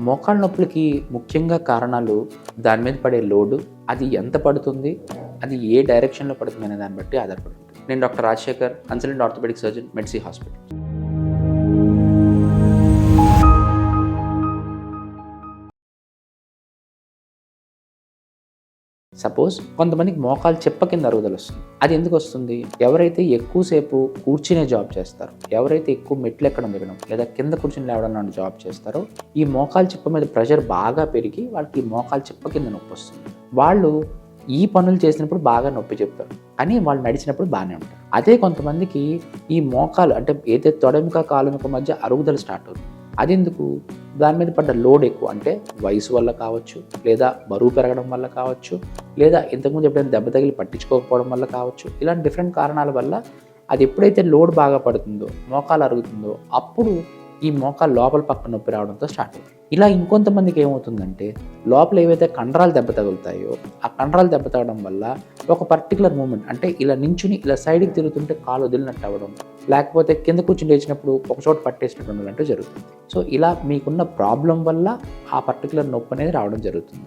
మోకాళ్ళ నొప్పులకి ముఖ్యంగా కారణాలు దాని మీద పడే లోడు, అది ఎంత పడుతుంది, అది ఏ డైరెక్షన్లో పడుతుంది అనే దాన్ని బట్టి ఆధారపడి ఉంటుంది. నేను doctor Rajasekhar, consultant orthopaedic surgeon, మెడ్సీ హాస్పిటల్. సపోజ్ కొంతమందికి మోకాలు చెప్ప కింద అరుగుదల వస్తుంది. అది ఎందుకు వస్తుంది? ఎవరైతే ఎక్కువసేపు కూర్చునే జాబ్ చేస్తారో, ఎవరైతే ఎక్కువ మెట్లు ఎక్కడం దిగడం లేదా కింద కూర్చుని లేవడం లాంటి జాబ్ చేస్తారో, ఈ మోకాలు చిప్ప మీద ప్రెషర్ బాగా పెరిగి వాళ్ళకి మోకాలు చిప్ప కింద నొప్పి వస్తుంది. వాళ్ళు ఈ పనులు చేసినప్పుడు బాగా నొప్పి చెప్తారు, కానీ వాళ్ళు నడిచినప్పుడు బాగానే ఉంటారు. అదే కొంతమందికి ఈ మోకాలు అంటే ఏదైతే తొడెముక కాలుముక మధ్య అరుగుదల స్టార్ట్ అవుతుంది. అది ఎందుకు? దాని మీద పడ్డ లోడ్ ఎక్కువ, అంటే వయసు వల్ల కావచ్చు, లేదా బరువు పెరగడం వల్ల కావచ్చు, లేదా ఇంతకుముందు ఎప్పుడైనా దెబ్బ తగిలి పట్టించుకోకపోవడం వల్ల కావచ్చు. ఇలాంటి డిఫరెంట్ కారణాల వల్ల అది ఎప్పుడైతే లోడ్ బాగా పడుతుందో, మోకాలు అరుగుతుందో, అప్పుడు ఈ మోకాలు లోపల పక్క నొప్పి రావడంతో స్టార్ట్ అవుతుంది. ఇలా ఇంకొంతమందికి ఏమవుతుందంటే లోపల ఏవైతే కండరాలు దెబ్బ తగులుతాయో ఆ కండరాలు దెబ్బ తగడం వల్ల ఒక పర్టికులర్ మూమెంట్, అంటే ఇలా నించుని ఇలా సైడ్కి తిరుగుతుంటే కాలు వదిలినట్టు అవ్వడం, లేకపోతే కింద కూర్చుని లేచినప్పుడు ఒక చోట పట్టేసినట్టు ఉండడం జరుగుతుంది. సో ఇలా మీకున్న ప్రాబ్లం వల్ల ఆ పర్టికులర్ నొప్పి అనేది రావడం జరుగుతుంది.